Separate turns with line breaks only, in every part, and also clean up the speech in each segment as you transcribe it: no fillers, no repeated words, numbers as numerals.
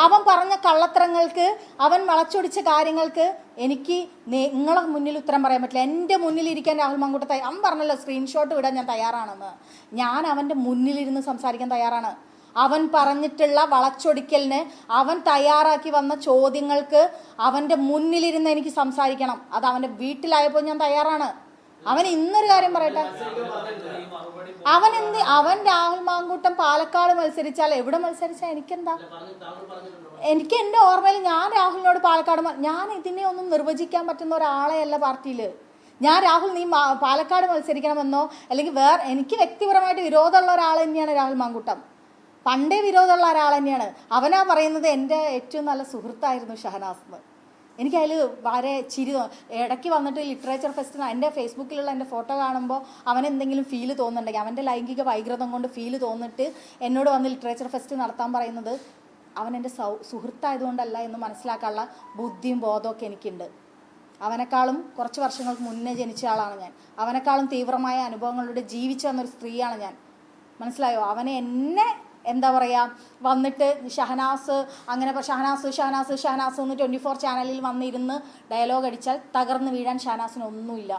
അവൻ പറഞ്ഞ കള്ളത്തരങ്ങൾക്ക്, അവൻ വളച്ചൊടിച്ച കാര്യങ്ങൾക്ക് എനിക്ക് നിങ്ങളെ മുന്നിൽ ഉത്തരം പറയാൻ പറ്റില്ല. എൻ്റെ മുന്നിലിരിക്കാൻ രാഹുൽ മാങ്കൂട്ടം അവൻ പറഞ്ഞല്ലോ സ്ക്രീൻഷോട്ട് വിടാൻ ഞാൻ തയ്യാറാണെന്ന്. ഞാൻ അവൻ്റെ മുന്നിലിരുന്ന് സംസാരിക്കാൻ തയ്യാറാണ്. അവൻ പറഞ്ഞിട്ടുള്ള വളച്ചൊടിക്കലിന്, അവൻ തയ്യാറാക്കി വന്ന ചോദ്യങ്ങൾക്ക് അവൻ്റെ മുന്നിലിരുന്ന് എനിക്ക് സംസാരിക്കണം. അത് അവൻ്റെ വീട്ടിലായപ്പോൾ ഞാൻ തയ്യാറാണ്. അവൻ ഇന്നൊരു കാര്യം പറയട്ടെ, അവൻ രാഹുൽ മാങ്കൂട്ടം പാലക്കാട് മത്സരിച്ചാൽ എവിടെ മത്സരിച്ചാൽ എനിക്കെന്താ? എനിക്ക് എൻ്റെ ഓർമ്മയിൽ ഞാൻ രാഹുലിനോട് പാലക്കാട്, ഞാൻ ഇതിനെ ഒന്നും നിർവചിക്കാൻ പറ്റുന്ന ഒരാളെ അല്ല പാർട്ടിയിൽ. ഞാൻ രാഹുൽ നീ പാലക്കാട് മത്സരിക്കണമെന്നോ അല്ലെങ്കിൽ എനിക്ക് വ്യക്തിപരമായിട്ട് വിരോധമുള്ള ഒരാൾ തന്നെയാണ് രാഹുൽ മാങ്കൂട്ടം. പണ്ടേ വിരോധമുള്ള ഒരാൾ തന്നെയാണ്. അവനാ പറയുന്നത് എൻ്റെ ഏറ്റവും നല്ല സുഹൃത്തായിരുന്നു ഷഹനാസ് എന്ന്. എനിക്കതിൽ വളരെ ഇടയ്ക്ക് വന്നിട്ട് ലിറ്ററേച്ചർ ഫെസ്റ്റിന് എൻ്റെ ഫേസ്ബുക്കിലുള്ള എൻ്റെ ഫോട്ടോ കാണുമ്പോൾ അവനെന്തെങ്കിലും ഫീല് തോന്നുന്നുണ്ടെങ്കിൽ, അവൻ്റെ ലൈംഗിക വൈകൃതം കൊണ്ട് ഫീല് തോന്നിട്ട് എന്നോട് വന്ന് ലിറ്ററേച്ചർ ഫെസ്റ്റ് നടത്താൻ പറയുന്നത് അവൻ എൻ്റെ സുഹൃത്തായതുകൊണ്ടല്ല എന്ന് മനസ്സിലാക്കാനുള്ള ബുദ്ധിയും ബോധമൊക്കെ എനിക്കുണ്ട്. അവനേക്കാളും കുറച്ച് വർഷങ്ങൾക്ക് മുന്നേ ജനിച്ച ആളാണ് ഞാൻ. അവനേക്കാളും തീവ്രമായ അനുഭവങ്ങളിലൂടെ ജീവിച്ചു വന്നൊരു സ്ത്രീയാണ് ഞാൻ. മനസ്സിലായോ? അവനെ എന്നെ എന്താ പറയുക വന്നിട്ട് ഷഹനാസ് അങ്ങനെ ഷഹനാസ് എന്ന് 24 ചാനലിൽ വന്നിരുന്ന് ഡയലോഗ് അടിച്ചാൽ തകർന്ന് വീഴാൻ ഷഹനാസിനൊന്നുമില്ല.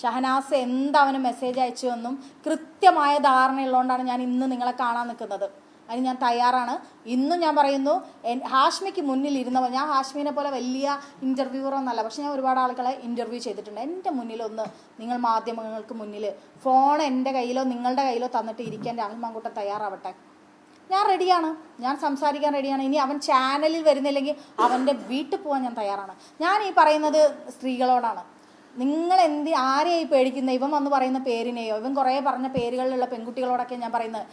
ഷഹനാസ് അവന് മെസ്സേജ് അയച്ചുവെന്നും കൃത്യമായ ധാരണയുള്ളതുകൊണ്ടാണ് ഞാൻ ഇന്ന് നിങ്ങളെ കാണാൻ നിൽക്കുന്നത്. അതിന് ഞാൻ തയ്യാറാണ്. ഇന്നും ഞാൻ പറയുന്നു, ഹാഷ്മിക്ക് മുന്നിൽ ഇരുന്നവർ, ഞാൻ ഹാഷ്മിനെ പോലെ വലിയ ഇൻ്റർവ്യൂവറൊന്നല്ല, പക്ഷെ ഞാൻ ഒരുപാട് ആളുകളെ ഇൻ്റർവ്യൂ ചെയ്തിട്ടുണ്ട്. എൻ്റെ മുന്നിലൊന്ന് നിങ്ങൾ മാധ്യമങ്ങൾക്ക് മുന്നിൽ ഫോൺ എൻ്റെ കയ്യിലോ നിങ്ങളുടെ കയ്യിലോ തന്നിട്ട് ഇരിക്കാൻ രാഹുൽ മാങ്കൂട്ടം തയ്യാറാവട്ടെ. ഞാൻ റെഡിയാണ്, ഞാൻ സംസാരിക്കാൻ റെഡിയാണ്. ഇനി അവൻ ചാനലിൽ വരുന്നില്ലെങ്കിൽ അവൻ്റെ വീട്ടിൽ പോകാൻ ഞാൻ തയ്യാറാണ്. ഞാൻ ഈ പറയുന്നത് സ്ത്രീകളോടാണ്. നിങ്ങൾ ആരെയായി പേടിക്കുന്നത്? ഇവൻ വന്ന് പറയുന്ന പേരിനെയോ, ഇവൻ കുറേ പറഞ്ഞ പേരുകളിലുള്ള പെൺകുട്ടികളോടൊക്കെ ഞാൻ പറയുന്നത്,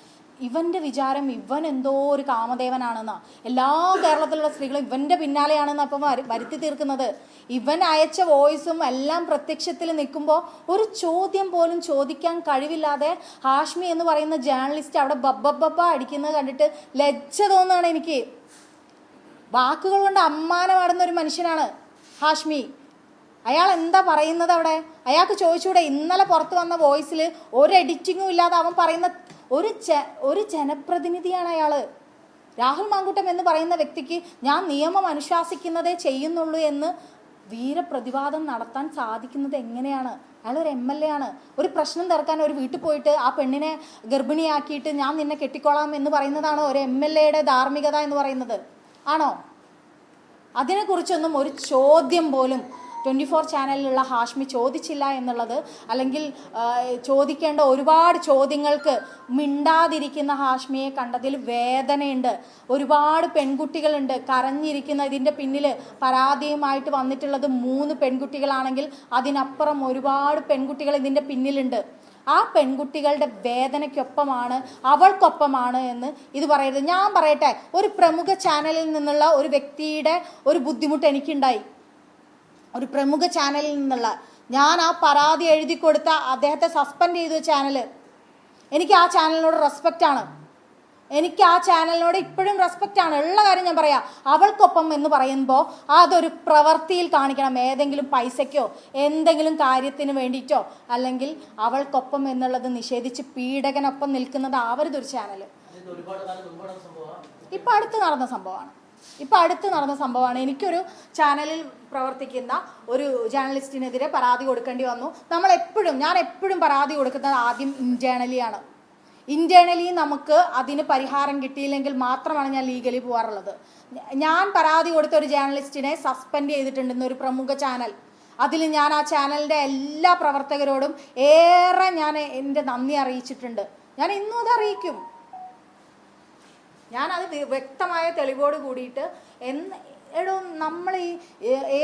ഇവൻ്റെ വിചാരം ഇവൻ എന്തോ ഒരു കാമദേവനാണെന്നാ. എല്ലാ കേരളത്തിലുള്ള സ്ത്രീകളും ഇവൻ്റെ പിന്നാലെയാണെന്ന് അപ്പം വരുത്തി തീർക്കുന്നത്. ഇവൻ അയച്ച വോയിസും എല്ലാം പ്രത്യക്ഷത്തിൽ നിൽക്കുമ്പോൾ ഒരു ചോദ്യം പോലും ചോദിക്കാൻ കഴിവില്ലാതെ ഹാഷ്മി എന്ന് പറയുന്ന ജേർണലിസ്റ്റ് അവിടെ ബബ്ബബ്ബ അടിക്കുന്നത് കണ്ടിട്ട് ലജ്ജ തോന്നുകയാണ് എനിക്ക്. വാക്കുകൾ കൊണ്ട് അമ്മാനമാടുന്ന ഒരു മനുഷ്യനാണ് ഹാഷ്മി. അയാൾ എന്താ പറയുന്നത് അവിടെ? അയാൾക്ക് ചോദിച്ചുകൂടെ? ഇന്നലെ പുറത്ത് വന്ന വോയിസിൽ ഒരു എഡിറ്റിങ്ങും ഇല്ലാതെ അവൻ പറയുന്ന ഒരു ജനപ്രതിനിധിയാണ് അയാൾ. രാഹുൽ മാങ്കൂട്ടം എന്ന് പറയുന്ന വ്യക്തിക്ക് ഞാൻ നിയമം അനുശാസിക്കുന്നതേ ചെയ്യുന്നുള്ളൂ എന്ന് വീരപ്രതിവാദം നടത്താൻ സാധിക്കുന്നത് എങ്ങനെയാണ്? അയാൾ ഒരു MLA ആണ്. ഒരു പ്രശ്നം തീർക്കാൻ ഒരു വീട്ടിൽ പോയിട്ട് ആ പെണ്ണിനെ ഗർഭിണിയാക്കിയിട്ട് ഞാൻ നിന്നെ കെട്ടിക്കോളാം എന്ന് പറയുന്നതാണോ ഒരു MLAയുടെ ധാർമ്മികത എന്ന് പറയുന്നത്? ആണോ? അതിനെക്കുറിച്ചൊന്നും ഒരു ചോദ്യം പോലും 24 ചാനലിലുള്ള ഹാഷ്മി ചോദിച്ചില്ല എന്നുള്ളത്, അല്ലെങ്കിൽ ചോദിക്കേണ്ട ഒരുപാട് ചോദ്യങ്ങൾക്ക് മിണ്ടാതിരിക്കുന്ന ഹാഷ്മിയെ കണ്ടതിൽ വേദനയുണ്ട്. ഒരുപാട് പെൺകുട്ടികളുണ്ട് കരഞ്ഞിരിക്കുന്ന. ഇതിൻ്റെ പിന്നിൽ പരാതിയുമായിട്ട് വന്നിട്ടുള്ളത് 3 പെൺകുട്ടികളാണെങ്കിൽ അതിനപ്പുറം ഒരുപാട് പെൺകുട്ടികൾ ഇതിൻ്റെ പിന്നിലുണ്ട്. ആ പെൺകുട്ടികളുടെ വേദനയ്ക്കൊപ്പമാണ്, അവൾക്കൊപ്പമാണ് എന്ന് ഇത് പറയരുത്. ഞാൻ പറയട്ടെ, ഒരു പ്രമുഖ ചാനലിൽ നിന്നുള്ള ഒരു വ്യക്തിയുടെ ഒരു ബുദ്ധിമുട്ട് എനിക്കുണ്ടായി. ഒരു പ്രമുഖ ചാനലിൽ നിന്നുള്ള ഞാൻ ആ പരാതി എഴുതി കൊടുത്ത അദ്ദേഹത്തെ സസ്പെൻഡ് ചെയ്തു ചാനൽ. എനിക്ക് ആ ചാനലിനോട് റെസ്പെക്റ്റാണ്. എനിക്ക് ആ ചാനലിനോട് ഇപ്പോഴും റെസ്പെക്റ്റാണ്. ഉള്ള കാര്യം ഞാൻ പറയാം. അവൾക്കൊപ്പം എന്ന് പറയുമ്പോൾ അതൊരു പ്രവൃത്തിയിൽ കാണിക്കണം. ഏതെങ്കിലും പൈസയ്ക്കോ എന്തെങ്കിലും കാര്യത്തിന് വേണ്ടിയിട്ടോ, അല്ലെങ്കിൽ അവൾക്കൊപ്പം എന്നുള്ളത് നിഷേധിച്ച് പീഡകനൊപ്പം നിൽക്കുന്നത് ആവരുതൊരു ചാനൽ. ഇപ്പം അടുത്ത് നടന്ന സംഭവമാണ്. എനിക്കൊരു ചാനലിൽ പ്രവർത്തിക്കുന്ന ഒരു ജേർണലിസ്റ്റിനെതിരെ പരാതി കൊടുക്കേണ്ടി വന്നു. ഞാൻ എപ്പോഴും പരാതി കൊടുക്കുന്നത് ആദ്യം ഇന്റേണലി നമുക്ക് അതിന് പരിഹാരം കിട്ടിയില്ലെങ്കിൽ മാത്രമാണ് ഞാൻ ലീഗലി പോകാറുള്ളത്. ഞാൻ പരാതി കൊടുത്ത ഒരു ജേർണലിസ്റ്റിനെ സസ്പെൻഡ് ചെയ്തിട്ടുണ്ടെന്ന് ഒരു പ്രമുഖ ചാനൽ. അതിൽ ഞാൻ ആ ചാനലിൻ്റെ എല്ലാ പ്രവർത്തകരോടും ഏറെ ഞാൻ എൻ്റെ നന്ദി അറിയിച്ചിട്ടുണ്ട്. ഞാൻ ഇന്നും അത് അറിയിക്കും. ഞാനത് വ്യക്തമായ തെളിവോട് കൂടിയിട്ട് നമ്മൾ ഈ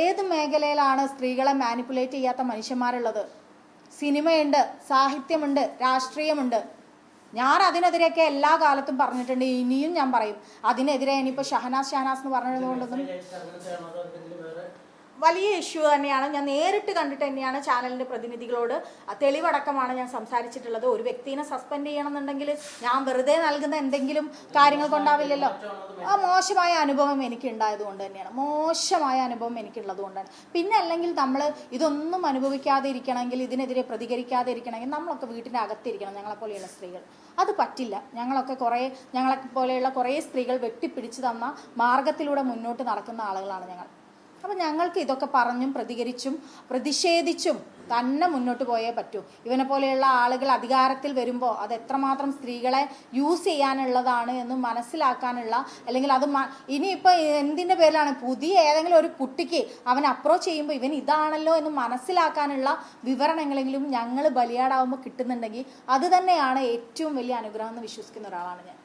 ഏത് മേഖലയിലാണ് സ്ത്രീകളെ മാനിപ്പുലേറ്റ് ചെയ്യാത്ത മനുഷ്യന്മാരുള്ളത്? സിനിമയുണ്ട്, സാഹിത്യമുണ്ട്, രാഷ്ട്രീയമുണ്ട്. ഞാൻ അതിനെതിരെയൊക്കെ എല്ലാ കാലത്തും പറഞ്ഞിട്ടുണ്ട്. ഇനിയും ഞാൻ പറയും. അതിനെതിരെ ഇനിയിപ്പോൾ ഷഹനാസ് എന്ന് പറഞ്ഞതുകൊണ്ടൊന്നും വലിയ ഇഷ്യൂ തന്നെയാണ്. ഞാൻ നേരിട്ട് കണ്ടിട്ട് തന്നെയാണ് ചാനലിൻ്റെ പ്രതിനിധികളോട് തെളിവടക്കമാണ് ഞാൻ സംസാരിച്ചിട്ടുള്ളത്. ഒരു വ്യക്തിനെ സസ്പെൻഡ് ചെയ്യണമെന്നുണ്ടെങ്കിൽ ഞാൻ വെറുതെ നൽകുന്ന എന്തെങ്കിലും കാര്യങ്ങൾ കൊണ്ടാവില്ലല്ലോ. മോശമായ അനുഭവം എനിക്ക് ഉണ്ടായതുകൊണ്ട് തന്നെയാണ്, മോശമായ അനുഭവം എനിക്കുള്ളത് കൊണ്ടാണ്. പിന്നെ അല്ലെങ്കിൽ നമ്മൾ ഇതൊന്നും അനുഭവിക്കാതെ ഇരിക്കണമെങ്കിൽ, ഇതിനെതിരെ പ്രതികരിക്കാതെ ഇരിക്കണമെങ്കിൽ നമ്മളൊക്കെ വീട്ടിൻ്റെ അകത്തിരിക്കണം. ഞങ്ങളെപ്പോലെയുള്ള സ്ത്രീകൾ അത് പറ്റില്ല. ഞങ്ങളെ പോലെയുള്ള കുറേ സ്ത്രീകൾ വെട്ടിപ്പിടിച്ചു തന്ന മാർഗത്തിലൂടെ മുന്നോട്ട് നടക്കുന്ന ആളുകളാണ് ഞങ്ങൾ. അപ്പം ഞങ്ങൾക്ക് ഇതൊക്കെ പറഞ്ഞും പ്രതികരിച്ചും പ്രതിഷേധിച്ചും തന്നെ മുന്നോട്ട് പോയേ പറ്റൂ. ഇവനെ പോലെയുള്ള ആളുകൾ അധികാരത്തിൽ വരുമ്പോൾ അത് എത്രമാത്രം സ്ത്രീകളെ യൂസ് ചെയ്യാനുള്ളതാണ് എന്ന് മനസ്സിലാക്കാനുള്ള, അല്ലെങ്കിൽ അത് ഇനിയിപ്പോൾ എന്തിൻ്റെ പേരിലാണ് പുതിയ ഏതെങ്കിലും ഒരു കുട്ടിക്ക് അവൻ അപ്രോച്ച് ചെയ്യുമ്പോൾ ഇവൻ ഇതാണല്ലോ എന്ന് മനസ്സിലാക്കാനുള്ള വിവരങ്ങളെങ്കിലും ഞങ്ങൾ ബലിയാടാവുമ്പോൾ കിട്ടുന്നുണ്ടെങ്കിൽ അത് തന്നെയാണ് ഏറ്റവും വലിയ അനുഗ്രഹം എന്ന് വിശ്വസിക്കുന്ന ഒരാളാണ് ഞാൻ.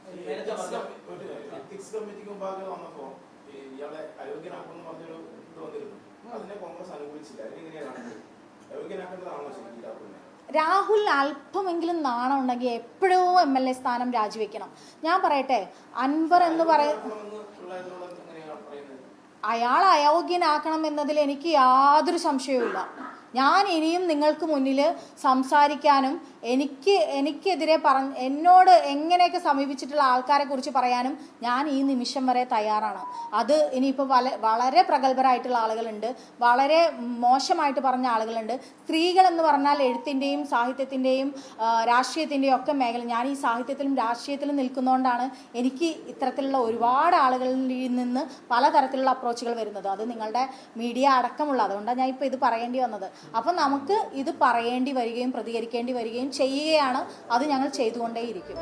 രാഹുൽ അല്പമെങ്കിലും നാണം ഉണ്ടെങ്കിൽ എപ്പോഴോ MLA സ്ഥാനം രാജിവെക്കണം. ഞാൻ പറയട്ടെ, അൻവർ എന്ന് അയാൾ അയോഗ്യനാക്കണം എന്നതിൽ എനിക്ക് യാതൊരു സംശയവുമില്ല. ഞാൻ ഇനിയും നിങ്ങൾക്ക് മുന്നിൽ സംസാരിക്കാനും എനിക്കെതിരെ എന്നോട് എങ്ങനെയൊക്കെ സമീപിച്ചിട്ടുള്ള ആൾക്കാരെ കുറിച്ച് പറയാനും ഞാൻ ഈ നിമിഷം വരെ തയ്യാറാണ്. അത് ഇനിയിപ്പോൾ വളരെ പ്രഗത്ഭരായിട്ടുള്ള ആളുകളുണ്ട്, വളരെ മോശമായിട്ട് പറഞ്ഞ ആളുകളുണ്ട്. സ്ത്രീകൾ എന്ന് പറഞ്ഞാൽ എഴുത്തിൻ്റെയും സാഹിത്യത്തിൻ്റെയും രാഷ്ട്രീയത്തിൻ്റെയും ഒക്കെ മേഖല, ഞാൻ ഈ സാഹിത്യത്തിലും രാഷ്ട്രീയത്തിലും നിൽക്കുന്നതുകൊണ്ടാണ് എനിക്ക് ഇത്തരത്തിലുള്ള ഒരുപാട് ആളുകളിൽ നിന്ന് പലതരത്തിലുള്ള അപ്രോച്ചുകൾ വരുന്നത്. അത് നിങ്ങളുടെ മീഡിയ അടക്കമുള്ള, അതുകൊണ്ടാണ് ഞാൻ ഇപ്പോൾ ഇത് പറയേണ്ടി വന്നത്. അപ്പം നമുക്ക് ഇത് പറയേണ്ടി വരികയും പ്രതികരിക്കേണ്ടി വരികയും ചെയ്യുകയാണ്. അത് ഞങ്ങൾ ചെയ്തുകൊണ്ടേയിരിക്കും.